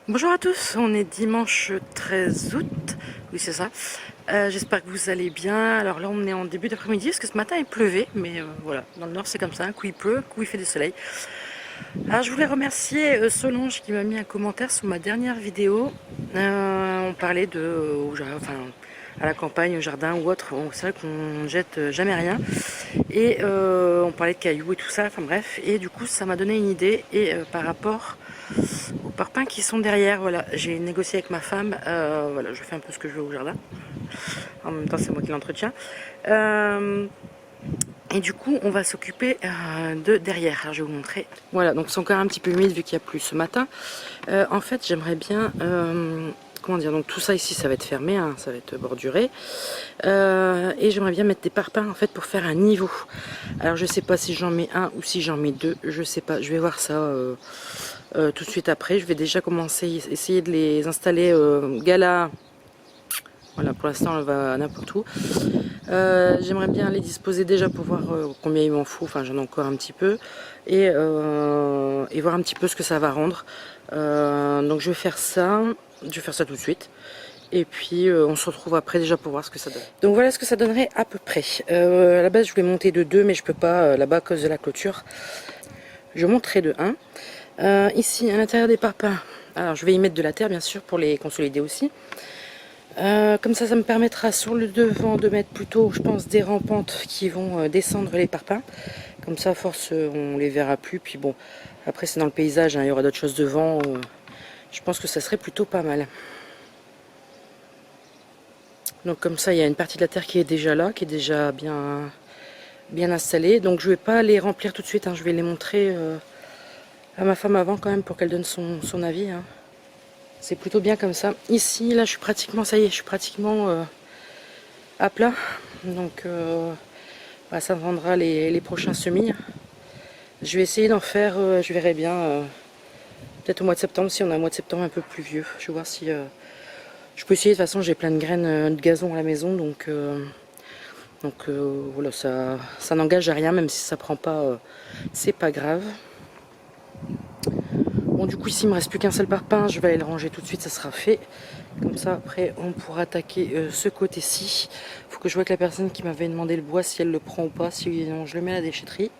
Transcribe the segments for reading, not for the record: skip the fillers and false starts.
Bonjour à tous, on est dimanche 13 août, oui c'est ça. J'espère que vous allez bien. Alors là on est en début d'après-midi parce que ce matin il pleuvait, mais voilà, dans le nord c'est comme ça, un coup il pleut, un coup il fait du soleil. Alors je voulais remercier Solange qui m'a mis un commentaire sous ma dernière vidéo. On parlait de, enfin, à la campagne, au jardin ou autre, c'est vrai qu'on jette jamais rien. Et on parlait de cailloux et tout ça, enfin bref. Et du coup ça m'a donné une idée et par rapport aux parpaings qui sont derrière, voilà, j'ai négocié avec ma femme, voilà, je fais un peu ce que je veux au jardin. En même temps c'est moi qui l'entretiens. Et du coup, on va s'occuper de derrière. Alors, je vais vous montrer. Voilà, donc c'est encore un petit peu humide vu qu'il n'y a plus ce matin. En fait, j'aimerais bien... comment dire, donc tout ça ici, ça va être fermé, hein, ça va être borduré. Et j'aimerais bien mettre des parpaings en fait pour faire un niveau. Alors, je sais pas si j'en mets un ou si j'en mets deux. Je sais pas, je vais voir ça tout de suite après. Je vais déjà commencer, essayer de les installer gala. Voilà, pour l'instant, on va n'importe où. J'aimerais bien les disposer déjà pour voir combien il m'en faut, enfin j'en ai encore un petit peu, et voir un petit peu ce que ça va rendre. Donc je vais faire ça tout de suite. Et puis on se retrouve après déjà pour voir ce que ça donne. Donc voilà ce que ça donnerait à peu près. À la base je voulais monter de 2 mais je peux pas là-bas à cause de la clôture. Je monterai de 1. Ici à l'intérieur des parpaings, alors je vais y mettre de la terre bien sûr pour les consolider aussi. Comme ça me permettra sur le devant de mettre plutôt, je pense, des rampantes qui vont descendre les parpaings. Comme ça, à force, on les verra plus. Puis bon, après c'est dans le paysage, hein, il y aura d'autres choses devant. Je pense que ça serait plutôt pas mal. Donc comme ça, il y a une partie de la terre qui est déjà là, qui est déjà bien installée. Donc je vais pas les remplir tout de suite, hein, je vais les montrer à ma femme avant quand même pour qu'elle donne son avis. Hein. C'est plutôt bien comme ça. Ici, là, je suis pratiquement, ça y est, je suis pratiquement à plat. Donc, bah, ça me rendra les prochains semis. Je vais essayer d'en faire, je verrai bien, peut-être au mois de septembre, si on a un mois de septembre un peu pluvieux. Je vais voir si je peux essayer. De toute façon, j'ai plein de graines de gazon à la maison. Donc voilà, ça n'engage à rien, même si ça prend pas, c'est pas grave. Bon, du coup, ici, il me reste plus qu'un seul parpaing. Je vais aller le ranger tout de suite, ça sera fait. Comme ça, après, on pourra attaquer ce côté-ci. Il faut que je vois avec la personne qui m'avait demandé le bois, si elle le prend ou pas. Si non, je le mets à la déchetterie.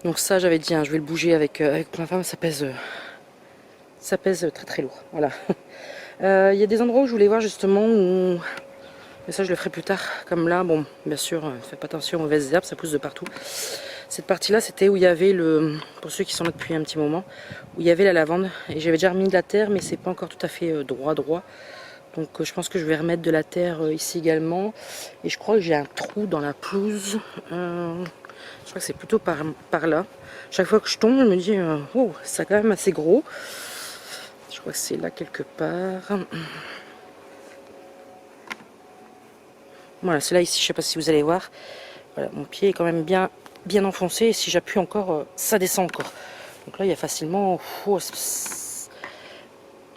Donc ça, j'avais dit, hein, je vais le bouger avec ma femme. Ça pèse très très lourd. Voilà. Il y a des endroits où je voulais voir justement où... Mais ça, je le ferai plus tard. Comme là, bon, bien sûr, faites pas attention aux mauvaises herbes, ça pousse de partout. Cette partie-là, c'était où il y avait pour ceux qui sont là depuis un petit moment, où il y avait la lavande. Et j'avais déjà remis de la terre, mais c'est pas encore tout à fait droit. Donc je pense que je vais remettre de la terre ici également. Et je crois que j'ai un trou dans la pelouse. Je crois que c'est plutôt par là. Chaque fois que je tombe, je me dis, oh, c'est quand même assez gros. Je crois que c'est là quelque part. Voilà, c'est là ici, je sais pas si vous allez voir. Voilà, mon pied est quand même bien enfoncé. Et si j'appuie encore, ça descend encore. Donc là, il y a facilement, oh,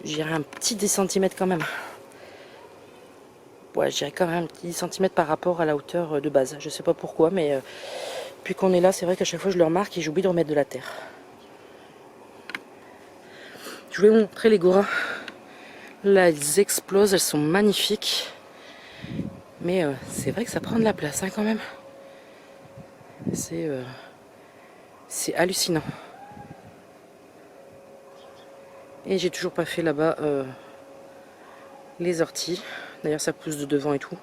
je dirais un petit 10 cm quand même. Ouais, je dirais quand même un petit 10 cm par rapport à la hauteur de base. Je sais pas pourquoi, mais depuis qu'on est là, c'est vrai qu'à chaque fois je le remarque et j'oublie de remettre de la terre. Je vais vous montrer les goras. Là, elles explosent, elles sont magnifiques. Mais c'est vrai que ça prend de la place hein, quand même. C'est hallucinant. Et j'ai toujours pas fait là-bas les orties. D'ailleurs, ça pousse de devant et tout.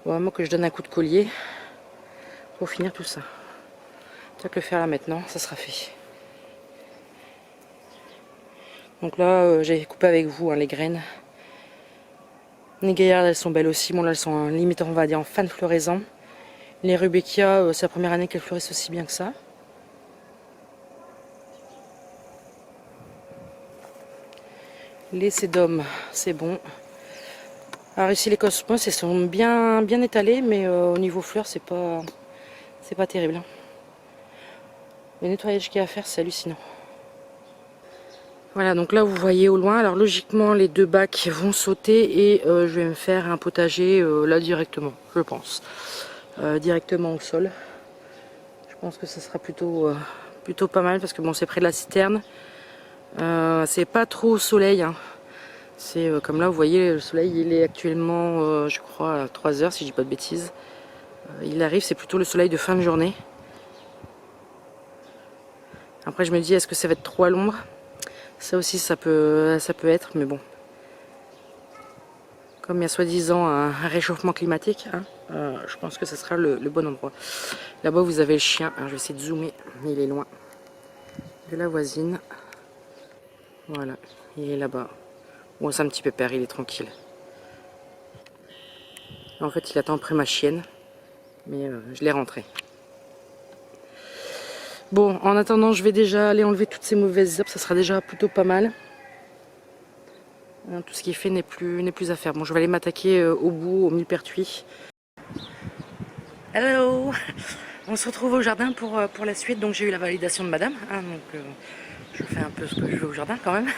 Faut vraiment que je donne un coup de collier pour finir tout ça. Peut-être le faire là maintenant, ça sera fait. Donc là, j'ai coupé avec vous hein, les graines. Les gaillardes, elles sont belles aussi. Bon, là, elles sont limite, on va dire, en fin de floraison. Les rubéquias, c'est la première année qu'elles fleurissent aussi bien que ça. Les sédums, c'est bon. Alors ici, les cosmos, elles sont bien étalées, mais au niveau fleurs, c'est pas terrible. Le nettoyage qu'il y a à faire, c'est hallucinant. Voilà, donc là vous voyez au loin, alors logiquement les deux bacs vont sauter et je vais me faire un potager là directement, je pense. Directement au sol. Je pense que ça sera plutôt pas mal parce que bon c'est près de la citerne. C'est pas trop au soleil, hein. C'est comme là, vous voyez, le soleil il est actuellement, je crois, à 3 heures si je dis pas de bêtises. Il arrive, c'est plutôt le soleil de fin de journée. Après je me dis, est-ce que ça va être trop à l'ombre? Ça aussi ça peut être, mais bon. Comme il y a soi-disant un réchauffement climatique, hein, je pense que ce sera le bon endroit. Là-bas vous avez le chien, hein, je vais essayer de zoomer, il est loin de la voisine. Voilà, il est là-bas. Bon, c'est un petit pépère, il est tranquille. En fait il attend après ma chienne, mais je l'ai rentré. Bon, en attendant, je vais déjà aller enlever toutes ces mauvaises herbes, ça sera déjà plutôt pas mal. Tout ce qui est fait n'est plus à faire. Bon, je vais aller m'attaquer au bout, au millepertuis. Hello! On se retrouve au jardin pour la suite. Donc j'ai eu la validation de madame, hein, donc je fais un peu ce que je veux au jardin quand même.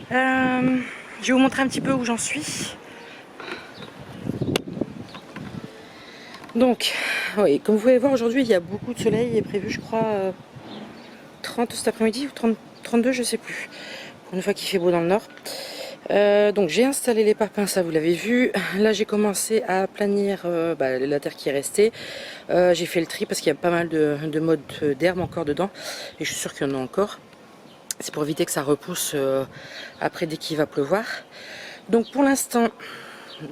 Je vais vous montrer un petit peu où j'en suis. Donc, oui, comme vous pouvez voir, aujourd'hui il y a beaucoup de soleil. Il est prévu, je crois, 30 cet après-midi ou 30, 32, je sais plus. Pour une fois qu'il fait beau dans le nord. Donc j'ai installé les parpaings, ça vous l'avez vu. Là j'ai commencé à planir la terre qui est restée. J'ai fait le tri parce qu'il y a pas mal de modes d'herbe encore dedans. Et je suis sûre qu'il y en a encore. C'est pour éviter que ça repousse après dès qu'il va pleuvoir. Donc pour l'instant,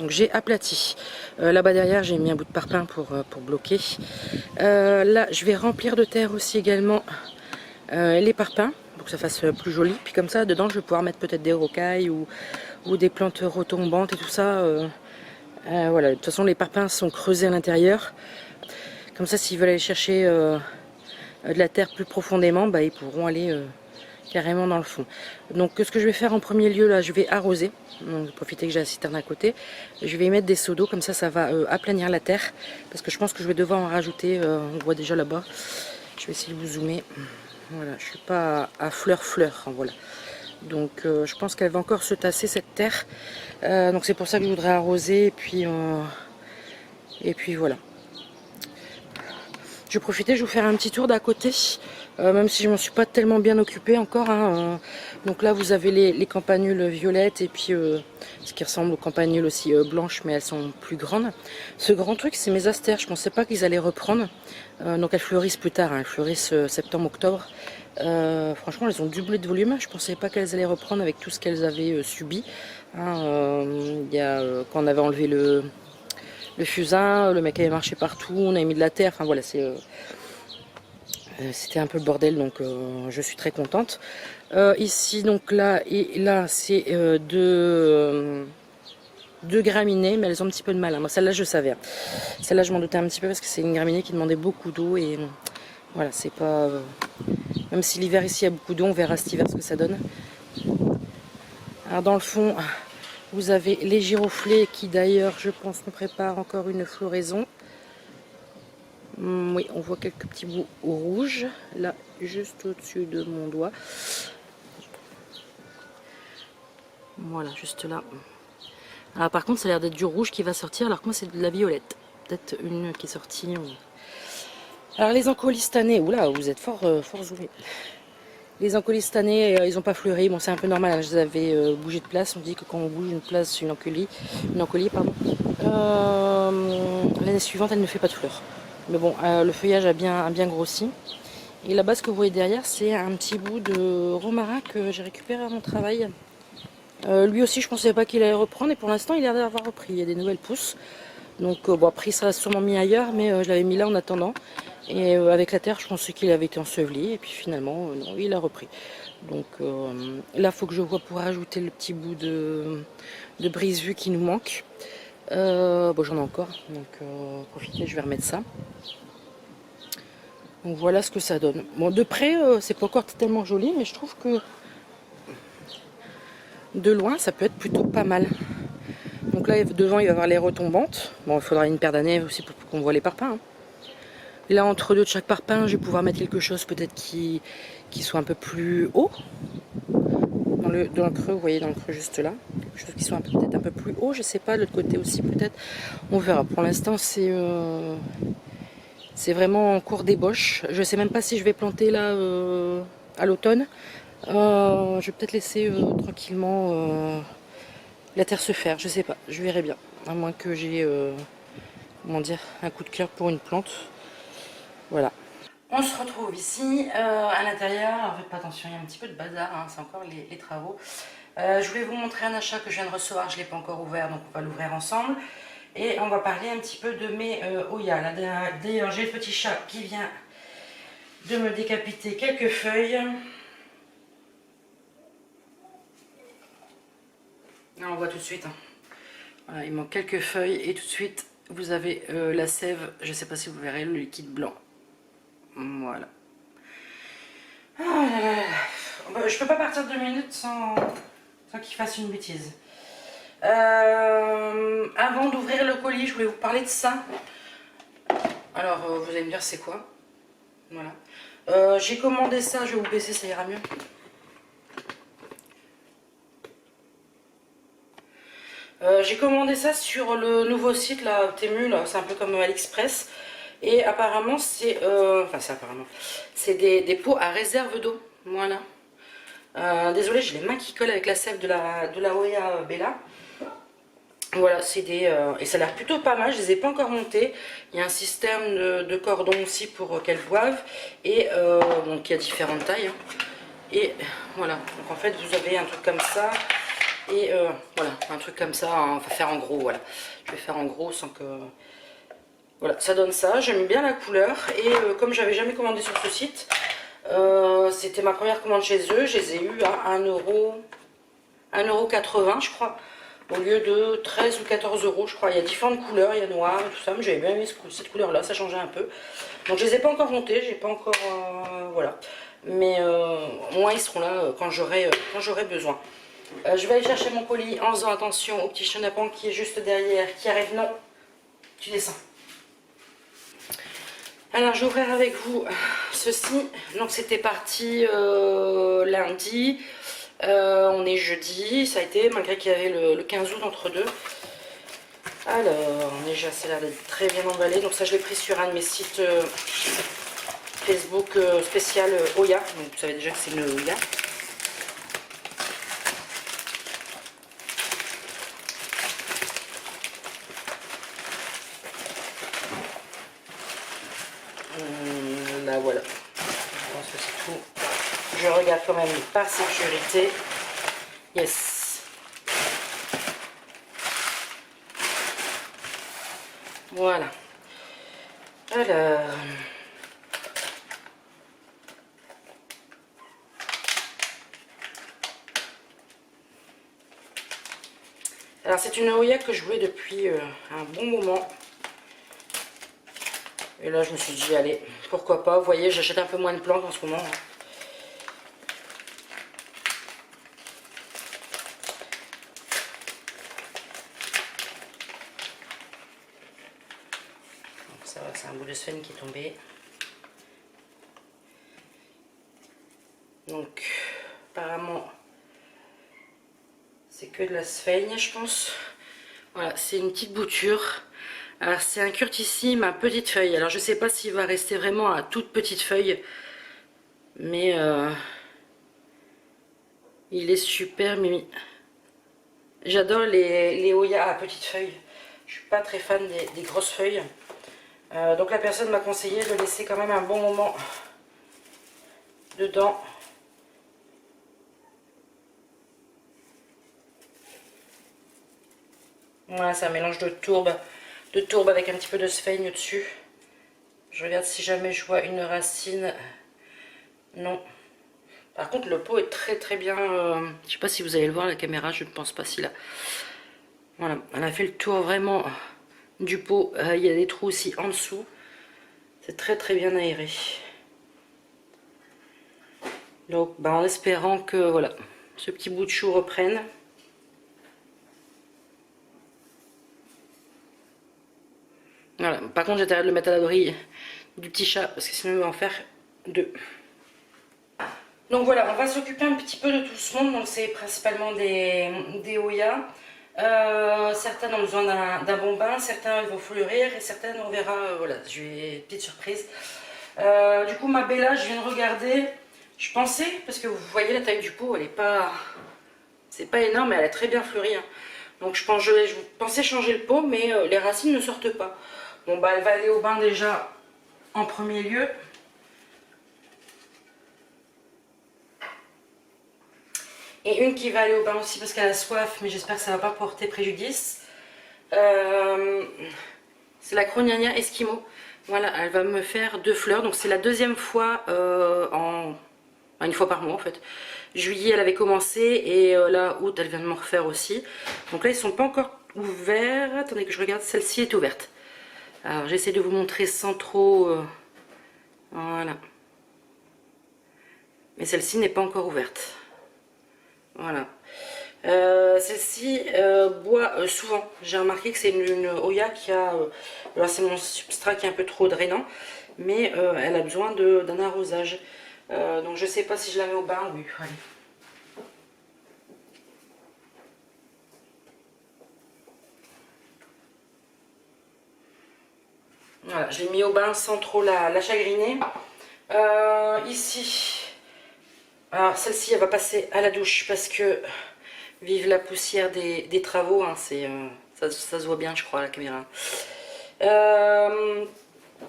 j'ai aplati. Là-bas derrière j'ai mis un bout de parpaing pour bloquer. Là je vais remplir de terre aussi également les parpaings. Pour que ça fasse plus joli. Puis comme ça, dedans, je vais pouvoir mettre peut-être des rocailles ou des plantes retombantes et tout ça. Voilà, de toute façon, les parpaings sont creusés à l'intérieur. Comme ça, s'ils veulent aller chercher de la terre plus profondément, ils pourront aller carrément dans le fond. Donc, ce que je vais faire en premier lieu, là, je vais arroser. Donc, profiter que j'ai la citerne à côté. Je vais y mettre des seaux d'eau, comme ça va aplanir la terre. Parce que je pense que je vais devoir en rajouter. On voit déjà là-bas. Je vais essayer de vous zoomer. Voilà, je suis pas à fleur, hein, voilà. Donc je pense qu'elle va encore se tasser cette terre. Donc c'est pour ça que je voudrais arroser et puis voilà. Je vais profiter, je vais vous faire un petit tour d'à côté. Même si je m'en suis pas tellement bien occupée encore. Hein, donc là vous avez les campanules violettes et puis ce qui ressemble aux campanules aussi blanches, mais elles sont plus grandes. Ce grand truc c'est mes astères, je pensais pas qu'ils allaient reprendre. Donc elles fleurissent plus tard, hein, elles fleurissent septembre-octobre. Franchement elles ont doublé de volume, je pensais pas qu'elles allaient reprendre avec tout ce qu'elles avaient subi. Hein, quand on avait enlevé le fusain, le mec avait marché partout, on avait mis de la terre, enfin voilà, c'était un peu le bordel, donc je suis très contente. Ici, donc là et là, c'est deux graminées, mais elles ont un petit peu de mal. Hein. Moi, celle-là, je savais. Celle-là, je m'en doutais un petit peu parce que c'est une graminée qui demandait beaucoup d'eau et voilà, c'est pas. Même si l'hiver ici il y a beaucoup d'eau, on verra cet hiver ce que ça donne. Alors, dans le fond, vous avez les giroflées qui, d'ailleurs, je pense, nous préparent encore une floraison. Oui, on voit quelques petits bouts rouges, là, juste au-dessus de mon doigt. Voilà, juste là. Alors, par contre, ça a l'air d'être du rouge qui va sortir, alors que moi, c'est de la violette. Peut-être une qui est sortie. Alors, les encolystannées, oula, vous êtes fort zoomé. Les encolystannées, ils n'ont pas fleuri. Bon, c'est un peu normal, hein, je les avais bougé de place. On dit que quand on bouge une encolie, l'année suivante, elle ne fait pas de fleurs. Mais bon, le feuillage a bien grossi. Et là-bas, ce que vous voyez derrière, c'est un petit bout de romarin que j'ai récupéré à mon travail. Lui aussi, je ne pensais pas qu'il allait reprendre. Et pour l'instant, il a l'air d'avoir repris. Il y a des nouvelles pousses. Donc, bon, après, il sera sûrement mis ailleurs. Mais je l'avais mis là en attendant. Et avec la terre, je pensais qu'il avait été enseveli. Et puis finalement, non, il a repris. Donc là, il faut que je vois pour rajouter le petit bout de brise-vue qui nous manque. Bon, j'en ai encore, donc profitez, je vais remettre ça. Donc voilà ce que ça donne. Bon, de près, c'est pas encore tellement joli, mais je trouve que de loin, ça peut être plutôt pas mal. Donc là, devant, il va y avoir les retombantes. Bon, il faudra une paire d'années aussi pour qu'on voit les parpaings. Hein. Là, entre deux de chaque parpaing, je vais pouvoir mettre quelque chose peut-être qui soit un peu plus haut. Dans le creux, vous voyez, dans le creux juste là. Quelque chose qui soit peut-être un peu plus haut, je sais pas, de l'autre côté aussi peut-être. On verra. Pour l'instant, c'est vraiment en cours d'ébauche. Je sais même pas si je vais planter là à l'automne. Je vais peut-être laisser tranquillement la terre se faire, je sais pas, je verrai bien. À moins que j'ai comment dire, un coup de cœur pour une plante. Voilà. On se retrouve ici à l'intérieur. Faites pas attention, il y a un petit peu de bazar, hein, c'est encore les travaux. Je voulais vous montrer un achat que je viens de recevoir, je ne l'ai pas encore ouvert, donc on va l'ouvrir ensemble. Et on va parler un petit peu de mes Oya. D'ailleurs, j'ai le petit chat qui vient de me décapiter quelques feuilles. Là, on voit tout de suite. Hein. Voilà, il manque quelques feuilles et tout de suite, vous avez la sève. Je ne sais pas si vous verrez le liquide blanc. Voilà. Ah là là là. Je peux pas partir 2 minutes sans qu'il fasse une bêtise. Avant d'ouvrir le colis, je voulais vous parler de ça. Alors, vous allez me dire c'est quoi? Voilà. J'ai commandé ça, je vais vous baisser, ça ira mieux. J'ai commandé ça sur le nouveau site, là, Temu, là, c'est un peu comme AliExpress. Et apparemment, c'est c'est des pots à réserve d'eau. Voilà. Désolée, j'ai les mains qui collent avec la sève de la Oya Bella. Voilà, c'est des... et ça a l'air plutôt pas mal, je les ai pas encore montés. Il y a un système de cordon aussi pour qu'elles boivent. Et donc il y a différentes tailles. Hein. Et voilà, donc en fait vous avez un truc comme ça. Et voilà, un truc comme ça, hein, on va faire en gros, voilà. Je vais faire en gros sans que... Voilà, ça donne ça, j'aime bien la couleur. Et comme j'avais jamais commandé sur ce site, c'était ma première commande chez eux. Je les ai eu à 1,80 € je crois. Au lieu de 13 ou 14 € je crois. Il y a différentes couleurs, il y a noir et tout ça. Mais j'avais bien aimé cette couleur là, ça changeait un peu. Donc je les ai pas encore montés, j'ai pas encore... voilà. Mais moi ils seront là quand j'aurai besoin. Je vais aller chercher mon colis en faisant attention au petit chenapan qui est juste derrière, qui arrive. Non, tu descends. Alors je vais ouvrir avec vous ceci. Donc c'était parti lundi. On est jeudi, ça a été, malgré qu'il y avait le 15 août entre deux. Alors, déjà, ça a l'air d'être très bien emballé. Donc ça, je l'ai pris sur un de mes sites Facebook spécial Oya. Donc vous savez déjà que c'est une Oya. Là, voilà. Je pense que c'est tout. Je regarde quand même par sécurité. Yes. Voilà. Alors c'est une Oya que je voulais depuis un bon moment. Et là je me suis dit allez, pourquoi pas. Vous voyez, j'achète un peu moins de plantes en ce moment. Hein. Ça va, c'est un bout de sphène qui est tombé. Donc, apparemment, c'est que de la sphène, je pense. Voilà, c'est une petite bouture. Alors, c'est un curtissime à petite feuille. Alors, je sais pas s'il va rester vraiment à toute petite feuille. Mais, il est super mimi. J'adore les Oya à petite feuille. Je suis pas très fan des grosses feuilles. Donc la personne m'a conseillé de laisser quand même un bon moment dedans. Voilà, c'est un mélange de tourbe avec un petit peu de sphène au-dessus. Je regarde si jamais je vois une racine. Non. Par contre, le pot est très très bien. Je sais pas si vous allez le voir à la caméra, je ne pense pas si là. Voilà, elle a fait le tour vraiment du pot. Il y a des trous aussi en dessous. C'est très très bien aéré. Donc en espérant que voilà, ce petit bout de chou reprenne. Voilà. Par contre j'arrête de le mettre à l'abri du petit chat parce que sinon il va en faire deux. Donc voilà, on va s'occuper un petit peu de tout ce monde. Donc c'est principalement des Oya. Certaines ont besoin d'un bon bain, certains vont fleurir et certaines on verra, voilà, je vais petite surprise. Du coup ma Bella, je viens de regarder, Je pensais, parce que vous voyez la taille du pot, elle est pas... C'est pas énorme, mais elle est très bien fleurie. Hein. Donc je pensais changer le pot, mais les racines ne sortent pas. Bon bah elle va aller au bain déjà en premier lieu. Et une qui va aller au bain aussi parce qu'elle a soif, mais j'espère que ça ne va pas porter préjudice. C'est la Crognagna Esquimau. Voilà, elle va me faire 2 fleurs. Donc c'est la deuxième fois une fois par mois en fait. Juillet elle avait commencé et là août elle vient de m'en refaire aussi. Donc là ils sont pas encore ouverts. Attendez que je regarde, celle-ci est ouverte. Alors j'essaie de vous montrer sans trop... voilà. Mais celle-ci n'est pas encore ouverte. Voilà. Celle-ci boit souvent. J'ai remarqué que c'est une Oya qui a... alors c'est mon substrat qui est un peu trop drainant. Mais elle a besoin d'un arrosage. Donc je sais pas si je la mets au bain. Oui, allez. Voilà, je l'ai mis au bain sans trop la chagriner. Ici, alors celle-ci elle va passer à la douche parce que vive la poussière des travaux, hein, ça se voit bien je crois à la caméra.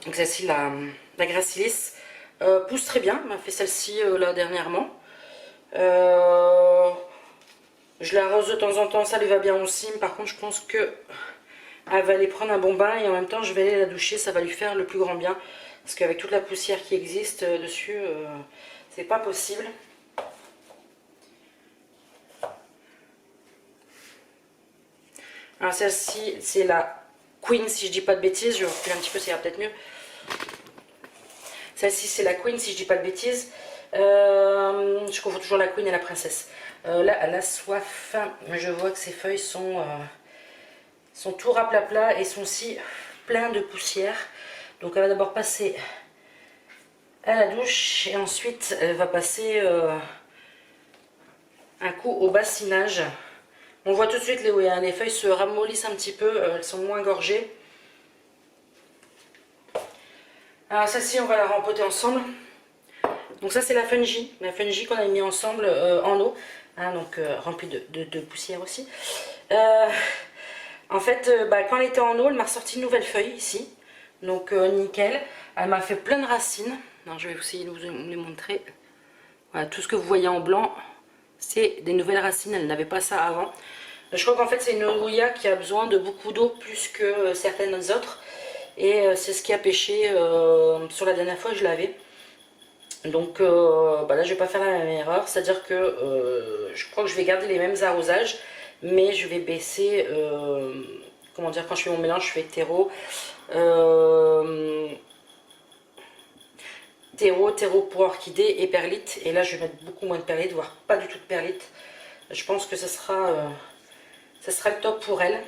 Donc celle-ci, la Gracilis, pousse très bien, elle m'a fait celle-ci là dernièrement. Je l'arrose de temps en temps, ça lui va bien aussi, mais par contre je pense que elle va aller prendre un bon bain et en même temps je vais aller la doucher, ça va lui faire le plus grand bien. Parce qu'avec toute la poussière qui existe dessus, c'est pas possible. Alors celle-ci, c'est la Queen si je dis pas de bêtises, je vais reculer un petit peu, ça ira peut-être mieux. Celle-ci c'est la Queen si je dis pas de bêtises. Je confonds toujours la Queen et la Princesse. Là elle a soif, je vois que ses feuilles sont tout raplapla et sont aussi plein de poussière. Donc elle va d'abord passer à la douche et ensuite elle va passer un coup au bassinage. On voit tout de suite les feuilles se ramollissent un petit peu, elles sont moins gorgées. Alors celle-ci on va la rempoter ensemble. Donc ça c'est la fungi qu'on a mis ensemble en eau, hein, donc remplie de poussière aussi. En fait, quand elle était en eau, elle m'a ressorti une nouvelle feuille ici. Donc nickel. Elle m'a fait plein de racines. Alors, je vais essayer de vous les montrer. Voilà, tout ce que vous voyez en blanc, c'est des nouvelles racines. Elle n'avait pas ça avant. Je crois qu'en fait c'est une Ouya qui a besoin de beaucoup d'eau plus que certaines autres. Et c'est ce qui a pêché sur la dernière fois que je l'avais. Donc là je vais pas faire la même erreur. C'est-à-dire que je crois que je vais garder les mêmes arrosages. Mais je vais baisser, comment dire, quand je fais mon mélange, je fais terreau, terreau pour orchidée et perlite. Et là, je vais mettre beaucoup moins de perlite, voire pas du tout de perlite. Je pense que ça sera le top pour elle.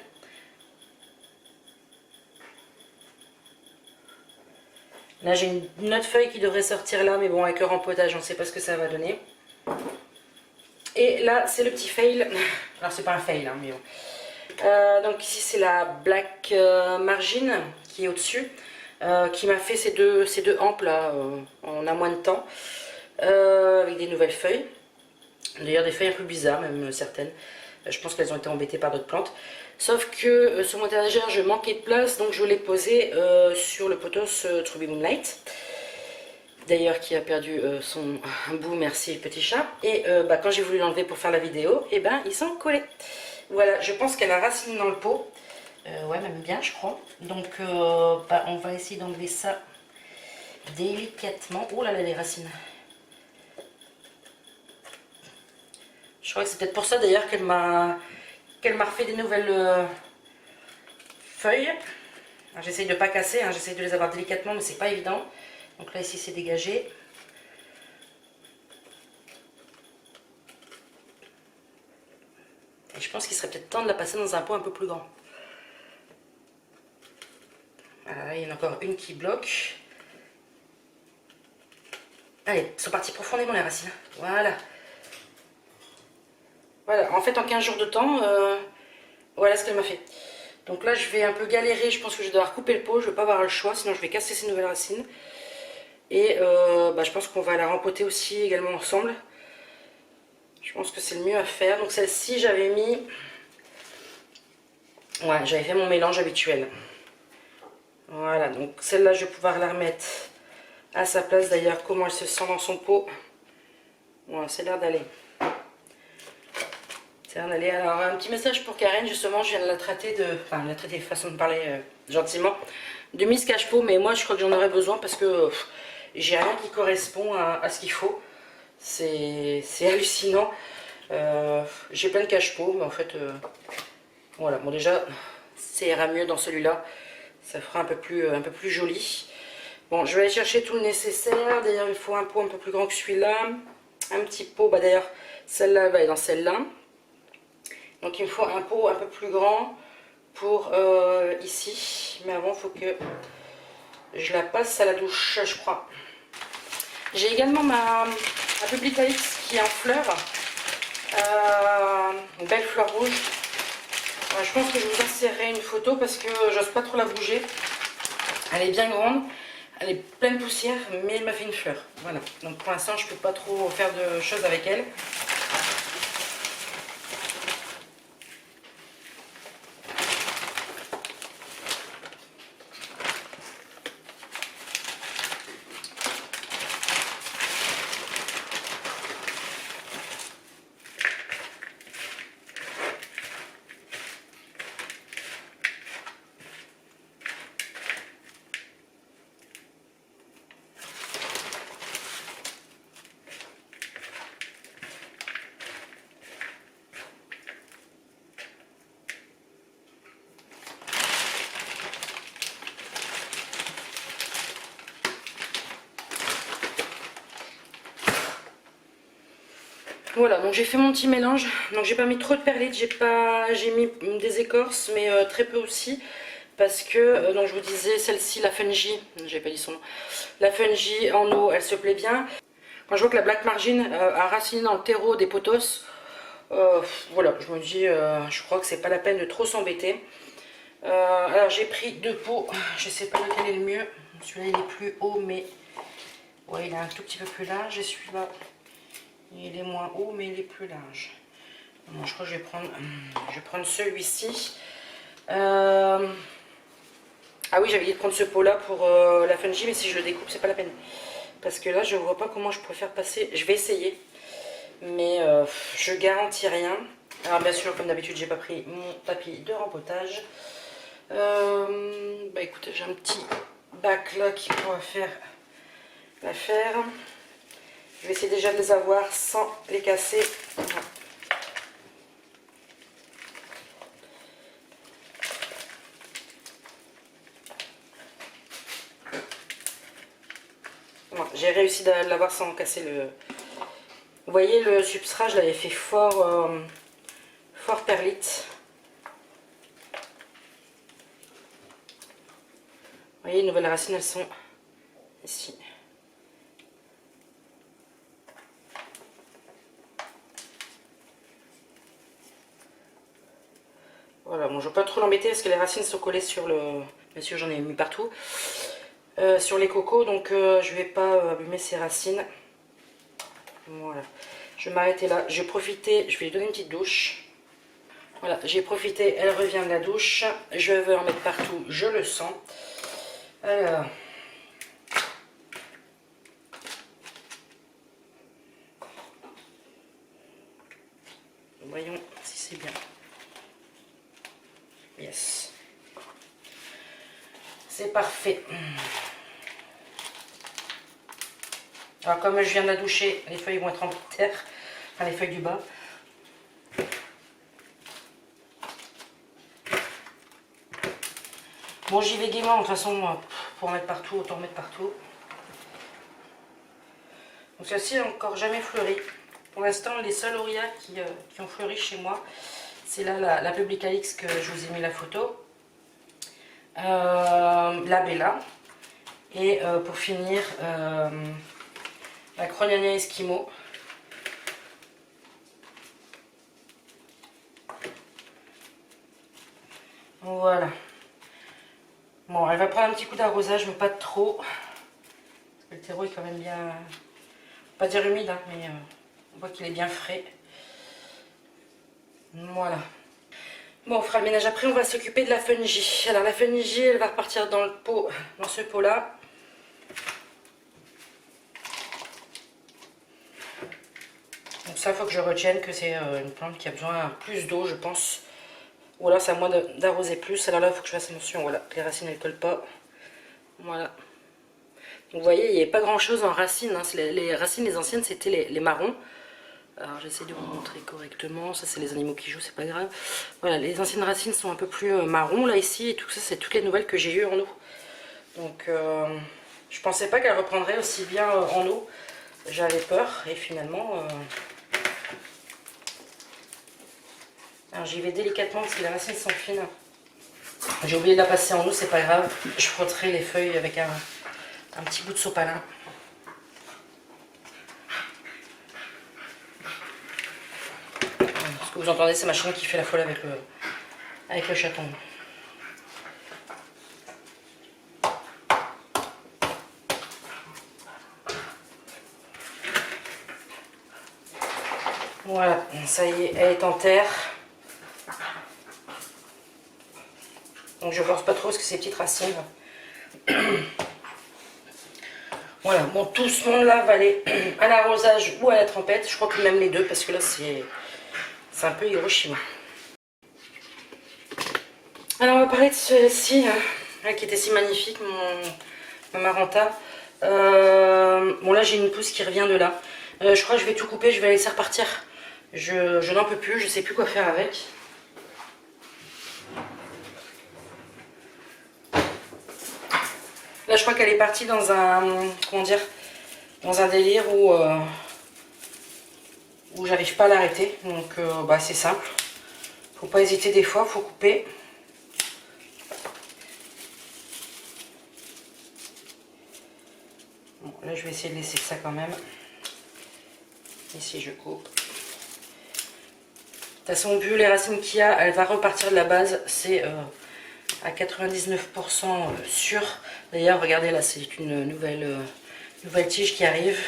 Là, j'ai une autre feuille qui devrait sortir là, mais bon, avec le rempotage, on ne sait pas ce que ça va donner. Et là, c'est le petit fail. Alors, c'est pas un fail, hein, mais bon. Donc ici, c'est la Black Margin qui est au-dessus, qui m'a fait ces deux hampes là en un moins de temps, avec des nouvelles feuilles. D'ailleurs, des feuilles un peu bizarres, même certaines. Je pense qu'elles ont été embêtées par d'autres plantes. Sauf que sur mon étagère, je manquais de place, donc je l'ai posé sur le potos Truby Moonlight. D'ailleurs qui a perdu son bout, merci petit chat. Et quand j'ai voulu l'enlever pour faire la vidéo, et ils sont collés. Voilà, je pense qu'elle a racine dans le pot. Ouais, même bien je crois. Donc on va essayer d'enlever ça délicatement. Oh là là, les racines. Je crois que c'est peut-être pour ça d'ailleurs qu'elle m'a refait des nouvelles feuilles. J'essaye de ne pas casser, hein, j'essaye de les avoir délicatement, mais c'est pas évident. Donc là, ici, c'est dégagé. Et je pense qu'il serait peut-être temps de la passer dans un pot un peu plus grand. Voilà, il y en a encore une qui bloque. Allez, ils sont partis profondément les racines. Voilà. Voilà, en fait, en 15 jours de temps, voilà ce qu'elle m'a fait. Donc là, je vais un peu galérer. Je pense que je vais devoir couper le pot. Je ne vais pas avoir le choix, sinon je vais casser ces nouvelles racines. Et bah, je pense qu'on va la rempoter aussi également ensemble. Je pense que c'est le mieux à faire. Donc celle-ci, j'avais mis... Ouais, j'avais fait mon mélange habituel. Voilà, donc celle-là, je vais pouvoir la remettre à sa place. D'ailleurs, comment elle se sent dans son pot. Voilà, c'est l'air d'aller. C'est l'air d'aller. Alors, un petit message pour Karen, justement, je viens de la traiter de... Enfin, la traiter, façon de parler gentiment, de Miss Cache-Pot, mais moi, je crois que j'en aurais besoin parce que j'ai rien qui correspond à ce qu'il faut. C'est hallucinant. J'ai plein de cache-pot, mais en fait, voilà. Bon, déjà, ça ira mieux dans celui-là. Ça fera un peu plus joli. Bon, je vais aller chercher tout le nécessaire. D'ailleurs, il faut un pot un peu plus grand que celui-là. Un petit pot, bah d'ailleurs, celle-là va aller dans celle-là. Donc, il me faut un pot un peu plus grand pour ici. Mais avant, il faut que je la passe à la douche, je crois. J'ai également ma Publicalis qui est en fleurs. Une belle fleur rouge. Je pense que je vous insérerai une photo parce que j'ose pas trop la bouger. Elle est bien grande, elle est pleine de poussière, mais elle m'a fait une fleur. Voilà, donc pour l'instant je peux pas trop faire de choses avec elle. Voilà, donc j'ai fait mon petit mélange. Donc j'ai pas mis trop de perlites, j'ai mis des écorces, mais très peu aussi. Parce que, donc je vous disais, celle-ci, la Fungi, j'ai pas dit son nom, la Fungi en eau, elle se plaît bien. Quand je vois que la Black Margin a raciné dans le terreau des potos, voilà, je me dis, je crois que c'est pas la peine de trop s'embêter. Alors j'ai pris 2 pots, je sais pas lequel est le mieux. Celui-là il est plus haut, mais ouais, il est un tout petit peu plus large. Et celui-là, il est moins haut, mais il est plus large. Bon, je crois que je vais prendre celui-ci. Ah oui, j'avais dit de prendre ce pot-là pour la Fungi, mais si je le découpe, c'est pas la peine. Parce que là, je vois pas comment je pourrais faire passer. Je vais essayer, mais je garantis rien. Alors bien sûr, comme d'habitude, j'ai pas pris mon tapis de rempotage. Bah écoutez, j'ai un petit bac là qui pourra faire l'affaire. Je vais essayer déjà de les avoir sans les casser. Voilà, j'ai réussi de l'avoir sans casser le... Vous voyez, le substrat, je l'avais fait fort perlite. Vous voyez, les nouvelles racines, elles sont ici. Voilà, bon, je ne veux pas trop l'embêter parce que les racines sont collées sur le... Bien sûr, j'en ai mis partout. Sur les cocos, donc je ne vais pas abîmer ces racines. Voilà. Je vais m'arrêter là. Je vais profiter, je vais lui donner une petite douche. Voilà, j'ai profité, elle revient de la douche. Je veux en mettre partout, je le sens. Alors... Voyons si c'est bien. Yes. C'est parfait. Alors comme je viens de la doucher, les feuilles vont être en terre. Enfin les feuilles du bas. Bon, j'y vais gaiement, de toute façon, pour en mettre partout, autant en mettre partout. Donc celle-ci n'a encore jamais fleuri. Pour l'instant, les seuls auréas qui ont fleuri chez moi, c'est là la Publicalis que je vous ai mis la photo. La Bella. Et pour finir, la Crognania Eskimo. Voilà. Bon, elle va prendre un petit coup d'arrosage, mais pas trop. Parce que Le terreau est quand même bien, pas dire humide, hein, mais on voit qu'il est bien frais. Voilà. Bon, on fera le ménage après, on va s'occuper de la fungi. Alors la fungi, elle va repartir dans le pot, dans ce pot là. Donc ça, il faut que je retienne que c'est une plante qui a besoin plus d'eau, je pense. Ou alors c'est à moi d'arroser plus. Alors là, il faut que je fasse attention, voilà, que les racines, elles ne collent pas. Voilà. Donc vous voyez, il n'y avait pas grand chose en racines. Hein. Les racines, les anciennes, c'était les marrons. Alors j'essaie de vous montrer correctement. Ça, c'est les animaux qui jouent, c'est pas grave. Voilà, les anciennes racines sont un peu plus marron là, ici. Et tout ça, c'est toutes les nouvelles que j'ai eues en eau. Donc je pensais pas qu'elle reprendrait aussi bien en eau. J'avais peur et finalement... Alors j'y vais délicatement parce que les racines sont fines. J'ai oublié de la passer en eau, c'est pas grave. Je frotterai les feuilles avec un petit bout de sopalin. Ce que vous entendez, c'est ma chaîne qui fait la folle avec le chaton. Voilà, ça y est, elle est en terre. Donc je force pas trop parce que c'est petites racines. Voilà, bon, tout ce monde-là va aller à l'arrosage ou à la trempette. Je crois que même les deux, parce que là, c'est un peu Hiroshima. Alors, on va parler de celle-ci, hein, qui était si magnifique, ma Maranta. Bon, là, j'ai une pousse qui revient de là. Je crois que je vais tout couper, je vais la laisser repartir. Je n'en peux plus, je sais plus quoi faire avec. Là, je crois qu'elle est partie dans un, comment dire, dans un délire où j'arrive pas à l'arrêter. Donc, bah, c'est simple. Faut pas hésiter des fois, faut couper. Bon, là, je vais essayer de laisser ça quand même. Ici, je coupe. De toute façon, vu les racines qu'il y a, elle va repartir de la base. C'est à 99% sûr. D'ailleurs, regardez, là, c'est une nouvelle tige qui arrive.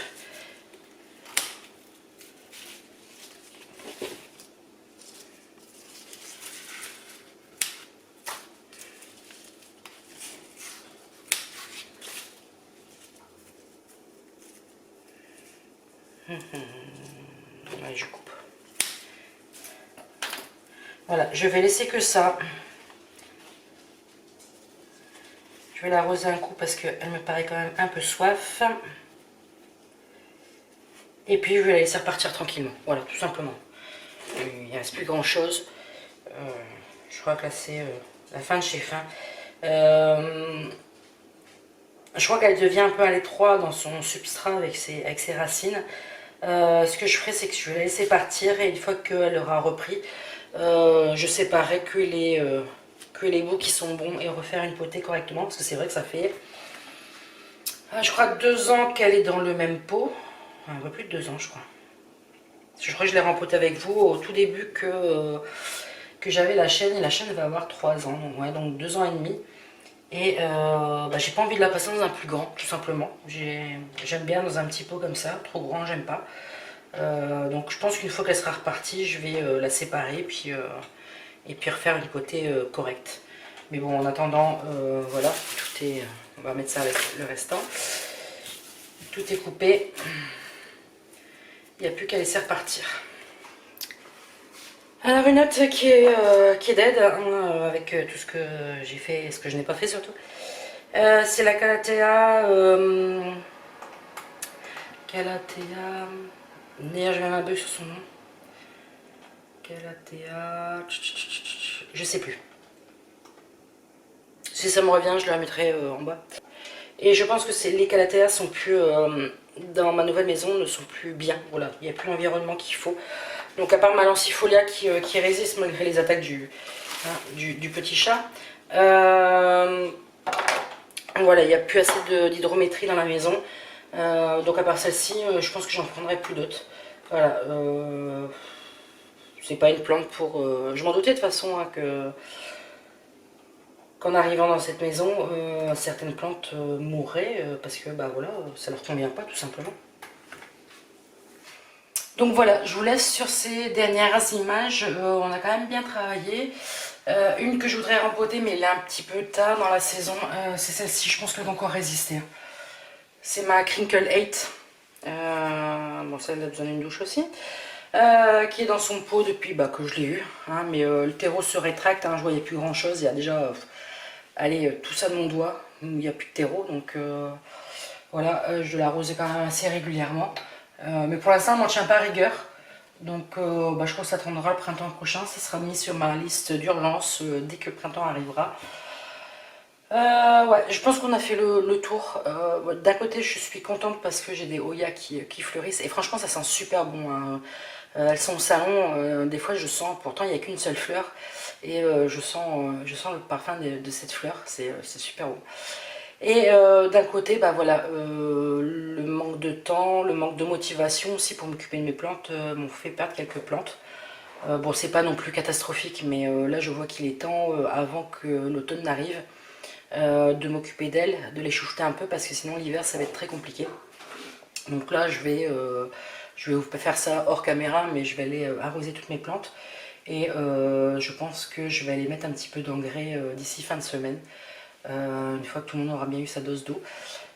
Allez, je coupe. Voilà, je vais laisser que ça. Je vais l'arroser un coup parce qu'elle me paraît quand même un peu soif. Et puis je vais la laisser repartir tranquillement. Voilà, tout simplement. Il ne reste plus grand chose. Je crois que là c'est la fin de chez fin. Je crois qu'elle devient un peu à l'étroit dans son substrat avec ses racines. Ce que je ferai, c'est que je vais la laisser partir et une fois qu'elle aura repris, je séparerai que les bouts qui sont bons et refaire une potée correctement parce que c'est vrai que ça fait, je crois, 2 ans qu'elle est dans le même pot. Un peu plus de 2 ans, je crois. Je crois que je l'ai rempotée avec vous au tout début que j'avais la chaîne et la chaîne va avoir 3 ans, donc, ouais, donc 2 ans et demi. Et bah, j'ai pas envie de la passer dans un plus grand, tout simplement. J'aime bien dans un petit pot comme ça, trop grand, j'aime pas. Donc je pense qu'une fois qu'elle sera repartie, je vais la séparer et puis refaire une potée correcte. Mais bon, en attendant, voilà, tout est. On va mettre ça avec le restant. Tout est coupé. Il n'y a plus qu'à laisser repartir. Alors une note qui est dead, hein, avec tout ce que j'ai fait et ce que je n'ai pas fait surtout. C'est la Calathea. Calathea. D'ailleurs, je mets un bug sur son nom. Calathea. Je sais plus. Si ça me revient, je la mettrai en bas. Et je pense que les Calathea sont plus. Dans ma nouvelle maison, ne sont plus bien. Voilà, il n'y a plus l'environnement qu'il faut. Donc, à part ma lancifolia qui résiste malgré les attaques du petit chat. Voilà, il n'y a plus assez d'hydrométrie dans la maison. Donc, à part celle-ci, je pense que j'en prendrai plus d'autres. Voilà. C'est pas une plante pour... je m'en doutais de toute façon hein, qu'en arrivant dans cette maison, certaines plantes mourraient parce que bah voilà, ça leur convient pas tout simplement. Donc voilà, je vous laisse sur ces dernières images. On a quand même bien travaillé. Une que je voudrais rempoter, mais elle est un petit peu tard dans la saison, c'est celle-ci. Je pense qu'elle va encore résister. C'est ma Crinkle 8. Bon, ça, elle a besoin d'une douche aussi. Qui est dans son pot depuis que je l'ai eu. Hein, mais le terreau se rétracte. Hein, je voyais plus grand chose. Il y a déjà allez, tout ça de mon doigt. Il n'y a plus de terreau. Donc voilà, je l'arrosais quand même assez régulièrement. Mais pour l'instant, elle m'en tient pas rigueur. Donc je crois que ça attendra le printemps prochain. Ça sera mis sur ma liste d'urgence dès que le printemps arrivera. Ouais, je pense qu'on a fait le tour. D'un côté, je suis contente parce que j'ai des Hoya qui fleurissent. Et franchement, ça sent super bon. Hein. Elles sont au salon. Des fois, je sens, pourtant, il n'y a qu'une seule fleur. Et je sens le parfum de cette fleur. C'est super bon. Et d'un côté, voilà, le manque de temps, le manque de motivation aussi pour m'occuper de mes plantes m'ont fait perdre quelques plantes. Bon, c'est pas non plus catastrophique, mais là, je vois qu'il est temps, avant que l'automne n'arrive, de m'occuper d'elles, de les chouchouter un peu, parce que sinon l'hiver, ça va être très compliqué. Donc là, je vais vous faire ça hors caméra, mais je vais aller arroser toutes mes plantes. Et je pense que je vais aller mettre un petit peu d'engrais d'ici fin de semaine. Une fois que tout le monde aura bien eu sa dose d'eau,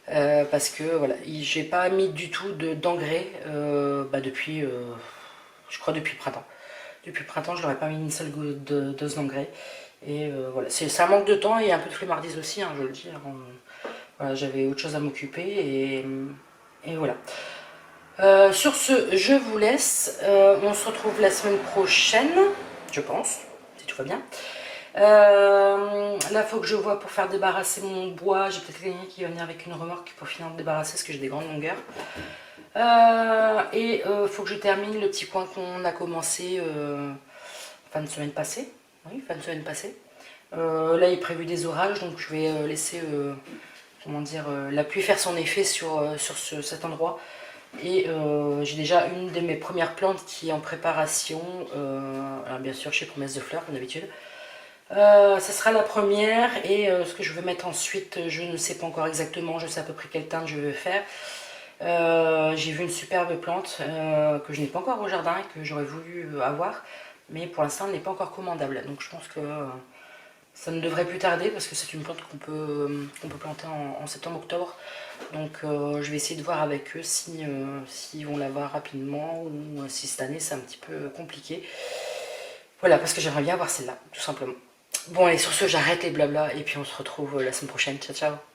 parce que voilà, j'ai pas mis du tout d'engrais depuis, je crois depuis le printemps. Depuis le printemps, je n'aurais pas mis une seule dose d'engrais. Et voilà, c'est un manque de temps et un peu de flemmardise aussi, hein, je le dis. Voilà, j'avais autre chose à m'occuper et voilà. Sur ce, je vous laisse. On se retrouve la semaine prochaine, je pense, si tout va bien. Là, il faut que je vois pour faire débarrasser mon bois. J'ai peut-être quelqu'un qui va venir avec une remorque pour finir de débarrasser parce que j'ai des grandes longueurs. Et il faut que je termine le petit coin qu'on a commencé fin de semaine passée. Oui, fin de semaine passée. Là, il est prévu des orages, donc je vais laisser comment dire, la pluie faire son effet sur cet endroit. Et j'ai déjà une de mes premières plantes qui est en préparation. Alors bien sûr, chez Promesse de Fleurs, comme d'habitude. Ça sera la première et ce que je vais mettre ensuite, je ne sais pas encore exactement, je sais à peu près quelle teinte je vais faire. J'ai vu une superbe plante que je n'ai pas encore au jardin et que j'aurais voulu avoir, mais pour l'instant elle n'est pas encore commandable. Donc je pense que ça ne devrait plus tarder parce que c'est une plante qu'on peut planter en septembre-octobre. Donc je vais essayer de voir avec eux s'ils vont l'avoir rapidement ou si cette année c'est un petit peu compliqué. Voilà, parce que j'aimerais bien avoir celle-là, tout simplement. Bon, allez, sur ce, j'arrête les blabla et puis on se retrouve la semaine prochaine. Ciao, ciao.